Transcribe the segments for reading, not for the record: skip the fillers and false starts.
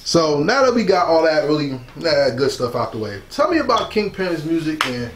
So now that we got all that that good stuff out the way, tell me about KingPenz music and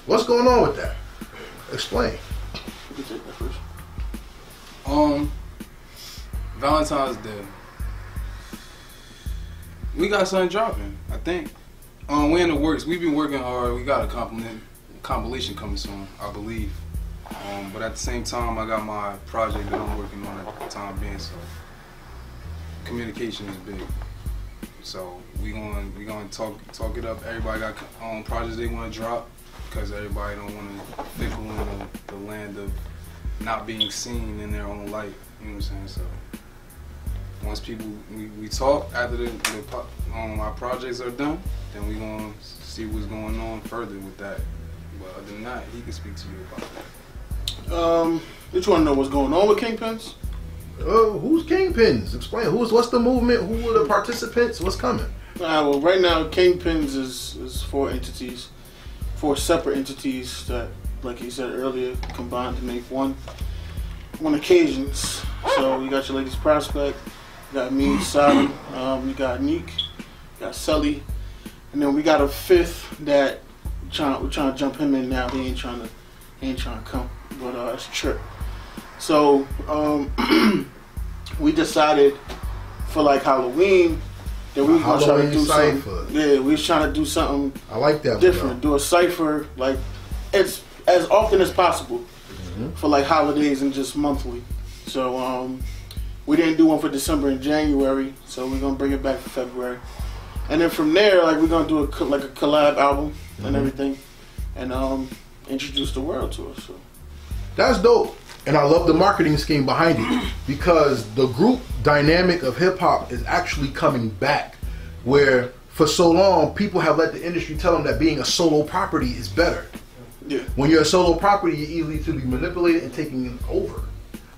what's going on with that. Explain. You can take that first. Valentine's Day. We got something dropping, I think. We in the works. We've been working hard. We got a compilation coming soon, I believe. But at the same time, I got my project that I'm working on at the time being. So communication is big. So we gonna talk it up. Everybody got projects they want to drop because everybody don't want to fickle in the land of not being seen in their own light. You know what I'm saying? So once people we talk after our projects are done, then we gonna see what's going on further with that. But other than that, he can speak to you about that. You want to know what's going on with KingPenz? Who's KingPenz? Explain. What's the movement? Who are the participants? What's coming? Well, right now KingPenz is 4 entities, 4 separate entities that, like you said earlier, combined to make one on occasions. So you got Yaladysprospect, you got me, S.O.T.M, you got Neek, you got Sully, and then we got a 5th that we're trying to jump him in now. He ain't trying to come, but it's Trip. So we decided for like Halloween that we were gonna try to do something. Yeah, we was trying to do something. I like that different. Do a cipher like it's as often as possible for like holidays and just monthly. So we didn't do one for December and January, so we're gonna bring it back for February, and then from there, like we're gonna do a collab album and everything, and introduce the world to us. So that's dope. And I love the marketing scheme behind it because the group dynamic of hip hop is actually coming back. Where for so long people have let the industry tell them that being a solo property is better. Yeah. When you're a solo property, you're easy to be manipulated and taken over.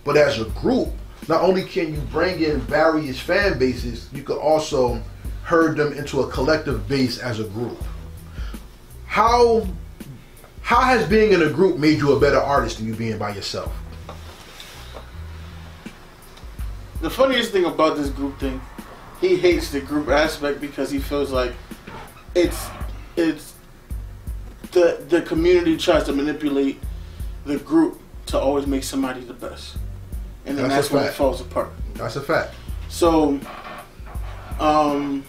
But as a group, not only can you bring in various fan bases, you can also herd them into a collective base as a group. How has being in a group made you a better artist than you being by yourself? The funniest thing about this group thing, he hates the group aspect because he feels like it's the community tries to manipulate the group to always make somebody the best, and then that's when it falls apart. That's a fact. So, I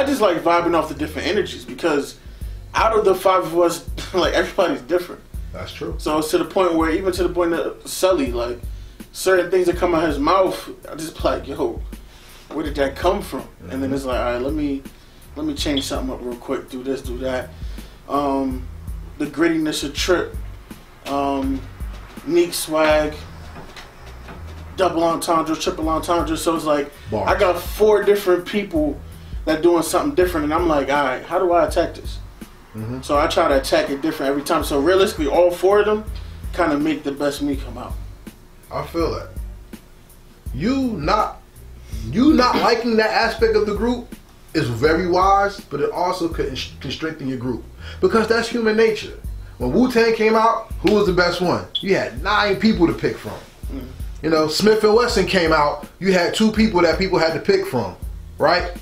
just like vibing off the different energies because out of the 5 of us, like everybody's different. That's true. So it's to the point where even to the point that Sully, like certain things that come out of his mouth, I just be like, yo, where did that come from? And then it's like, all right, let me change something up real quick. Do this, do that. The grittiness of Trip, Neek swag, double entendre, triple entendre. So it's like Bars. I got 4 different people that doing something different, and I'm like, all right, how do I attack this? So I try to attack it different every time. So realistically, all 4 of them kind of make the best me come out. I feel that. You not liking that aspect of the group is very wise, but it also can strengthen your group because that's human nature. When Wu-Tang came out, who was the best one? You had 9 people to pick from. You know, Smith & Wesson came out, you had 2 people that people had to pick from, right?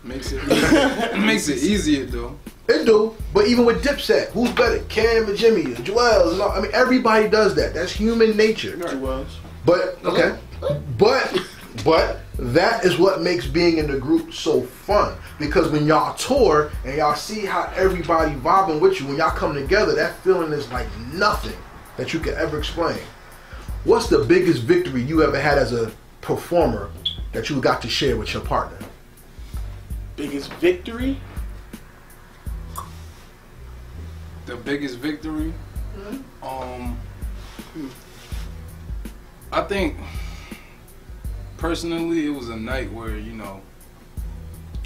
Makes it easier though. It do, but even with Dipset, who's better, Cam or Jimmy, or Joel's? And all, I mean, everybody does that. That's human nature. Joel's. But okay, but that is what makes being in the group so fun because when y'all tour and y'all see how everybody vibing with you, when y'all come together, that feeling is like nothing that you can ever explain. What's the biggest victory you ever had as a performer that you got to share with your partner? Biggest victory? The biggest victory? I think personally it was a night where, you know,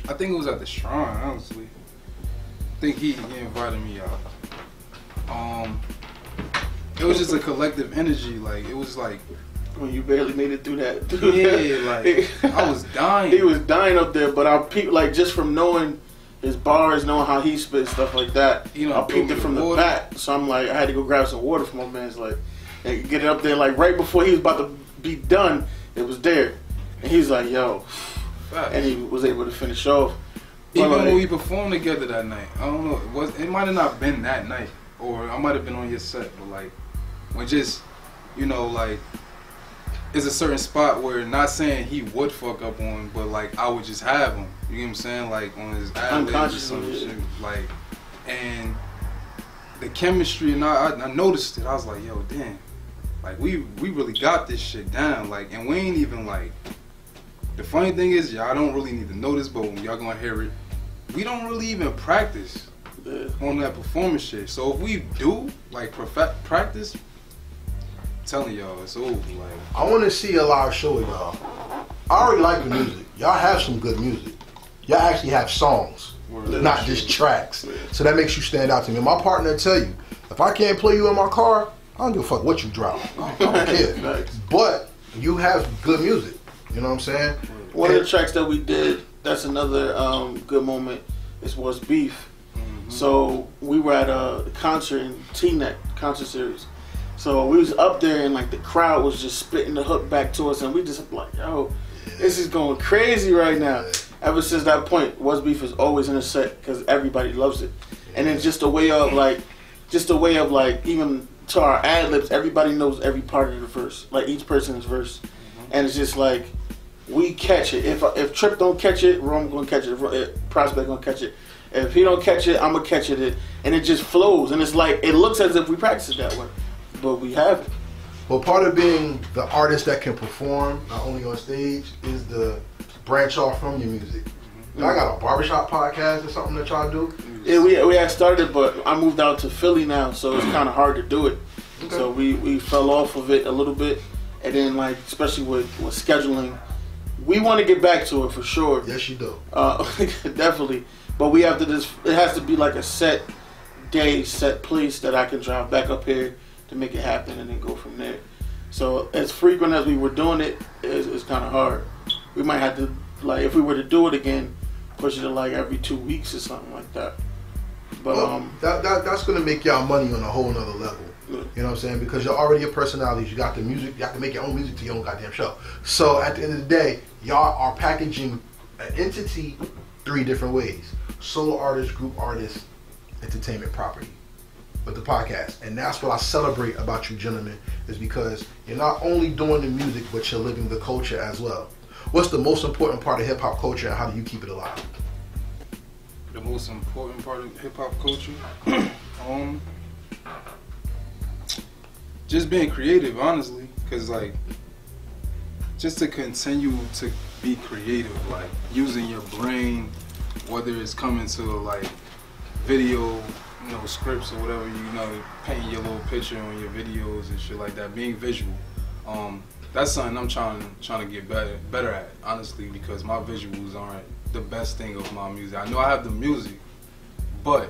I think it was at the Shrine, honestly. I think he invited me out. It was just a collective energy, like it was like when you barely made it through that. Like I was dying. He was dying up there, but I peeped, like, just from knowing his bars, knowing how he spit stuff like that. You know, I peeped it from the back, so I'm like, I had to go grab some water from my man's, like, and get it up there, like right before he was about to beat done, it was there. And he's like, yo. And he was able to finish off. Even when we performed together that night, I don't know, it might have not been that night, or I might have been on your set, but like, when just, you know, like, it's a certain spot where, not saying he would fuck up on, but like, I would just have him, you know what I'm saying, like, on his ad-libs or some shit, like, and the chemistry, and I noticed it, I was like, yo, damn, like, we really got this shit down, like, and we ain't even, like, the funny thing is, y'all don't really need to know this, but when y'all gonna hear it, we don't really even practice on that performance shit. So if we do, like, practice, I'm telling y'all, it's over. Like, I want to see a live show of y'all. I already like the music. Y'all have some good music. Y'all actually have songs, not just tracks. So that makes you stand out to me. My partner will tell you, if I can't play you in my car, I don't give a fuck what you drop. I don't care. But you have good music. You know what I'm saying? One of the tracks that we did, that's another good moment, is What's Beef. So we were at a concert in T-Net, concert series. So we was up there and like the crowd was just spitting the hook back to us and we just like, yo, this is going crazy right now. Ever since that point, What's Beef is always in a set because everybody loves it. And it's just a way of like, even to our ad-libs, everybody knows every part of the verse, like each person's verse. And it's just like, we catch it. If Trip don't catch it, Rome gonna catch it. If Prospect gonna catch it. If he don't catch it, I'm gonna catch it. And it just flows. And it's like, it looks as if we practice it that way, but we haven't. Well, part of being the artist that can perform, not only on stage, is the branch off from your music. Y'all got a barbershop podcast or something that y'all do? Yeah, we had started, but I moved out to Philly now, so it's kind of hard to do it. Okay. So we fell off of it a little bit. And then, like, especially with scheduling, we want to get back to it for sure. Yes, you do. Definitely. But we have to it has to be like a set day, set place that I can drive back up here to make it happen and then go from there. So as frequent as we were doing it, it's kind of hard. We might have to, like, if we were to do it again, push it to like every 2 weeks or something like that. But well, that's going to make y'all money on a whole nother level. You know what I'm saying? Because you're already a personality. You got the music. You have to make your own music to your own goddamn show. So at the end of the day, y'all are packaging an entity 3 different ways: solo artist, group artist, entertainment property. But the podcast, and that's what I celebrate about you gentlemen, is because you're not only doing the music, but you're living the culture as well. What's the most important part of hip hop culture, and how do you keep it alive? The most important part of hip hop culture. Just being creative, honestly, because like, just to continue to be creative, like using your brain, whether it's coming to like video, you know, scripts or whatever, you know, painting your little picture on your videos and shit like that, being visual. That's something I'm trying to get better at, honestly, because my visuals aren't the best thing of my music. I know I have the music, but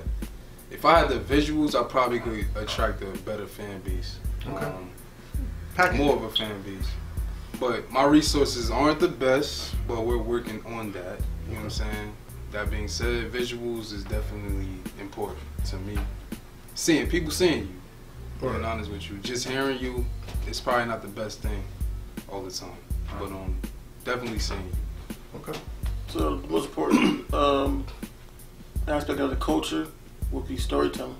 if I had the visuals, I probably could attract a better fan base. Okay. More of a fan base. But my resources aren't the best, but we're working on that. You know what I'm saying? That being said, visuals is definitely important to me. People seeing you, being honest with you. Just hearing you, it's probably not the best thing all the time. But definitely seeing you. Okay. So the most important aspect of the culture would be storytelling.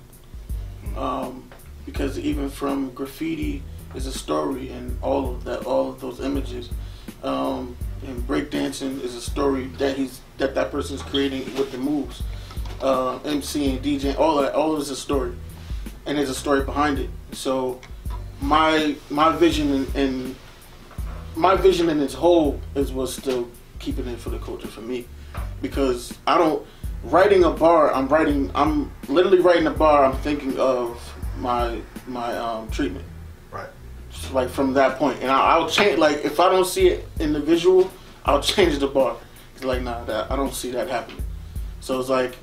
Because even from graffiti is a story, and all of those images, and breakdancing is a story that person's creating with the moves, MCing, DJing, all of it is a story, and there's a story behind it. So my vision and its whole is what's still keeping it for the culture for me, because writing a bar, I'm literally writing a bar, I'm thinking of my treatment. Right. Just like from that point. And I'll change, like if I don't see it in the visual, I'll change the bar. It's like, nah, I don't see that happening. So it's like,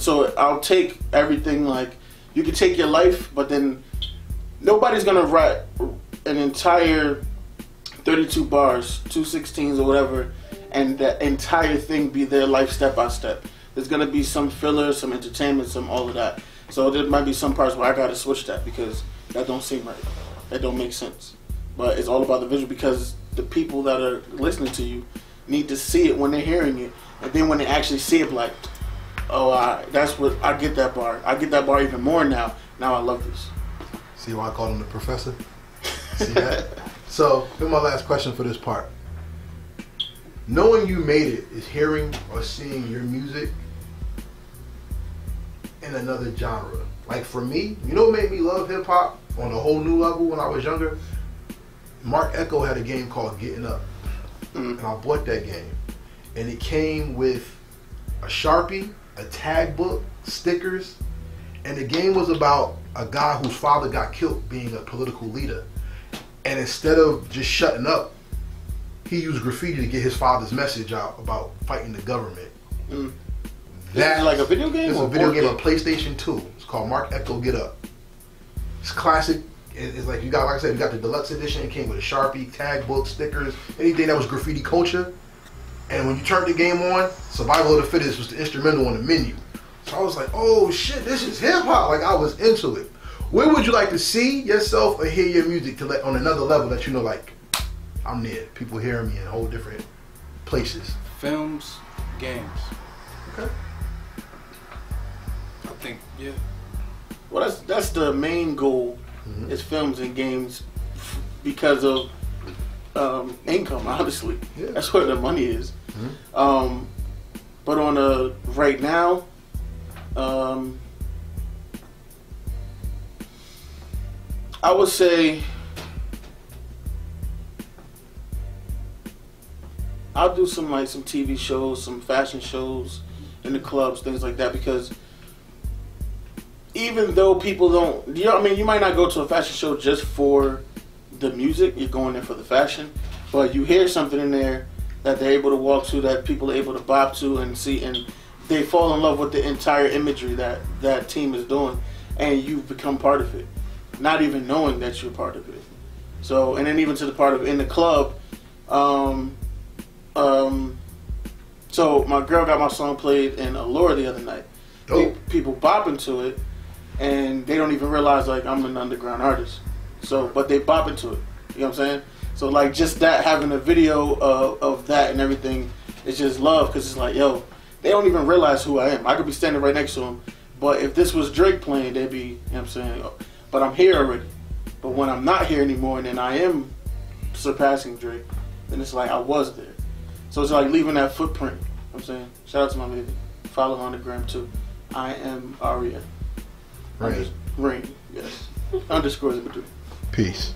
so I'll take everything, like you can take your life, but then nobody's gonna write an entire 32 bars, 216s or whatever, and that entire thing be their life step by step. There's gonna be some filler, some entertainment, some all of that. So there might be some parts where I gotta switch that because that don't seem right. That don't make sense. But it's all about the visual because the people that are listening to you need to see it when they're hearing it, and then when they actually see it, like, oh, that's what I get that bar. I get that bar even more now. Now I love this. See why I called him the professor? See that? So, here's my last question for this part. Knowing you made it is hearing or seeing your music in another genre. Like for me, you know what made me love hip hop on a whole new level when I was younger? Mark Echo had a game called Getting Up. And I bought that game. And it came with a Sharpie, a tag book, stickers, and the game was about a guy whose father got killed being a political leader. And instead of just shutting up, he used graffiti to get his father's message out about fighting the government. That's like a video game? It's a video game on PlayStation 2. It's called Mark Echo Get Up. It's classic. It's like you got, like I said, you got the deluxe edition. It came with a Sharpie, tag book, stickers, anything that was graffiti culture. And when you turned the game on, Survival of the Fittest was the instrumental on the menu. So I was like, oh shit, this is hip hop. Like I was into it. Where would you like to see yourself or hear your music to let on another level that you know, like I'm there. People hearing me in whole different places. Films, games. Okay. I think, yeah. Well, that's the main goal. Is films and games because of income, honestly. Yeah. That's where the money is. But on a right now, I would say I'll do some TV shows, some fashion shows in the clubs, things like that, because even though people don't, you know, I mean, you might not go to a fashion show just for the music. You're going there for the fashion, but you hear something in there that they're able to walk to, that people are able to bop to and see, and they fall in love with the entire imagery that team is doing, and you've become part of it, not even knowing that you're part of it. So, and then even to the part of in the club, so my girl got my song played in Allure the other night. People bopping to it, and they don't even realize like I'm an underground artist. So, but they bop into it. You know what I'm saying? So like just that, having a video of that and everything, it's just love, because it's like, yo, they don't even realize who I am. I could be standing right next to them, but if this was Drake playing, they'd be, you know what I'm saying? But I'm here already. But when I'm not here anymore, and then I am surpassing Drake, then it's like I was there. So it's like leaving that footprint. You know what I'm saying? Shout out to my baby. Follow her on the gram too. I am Aria. Rain. Rain, yes. Underscores in between. Peace.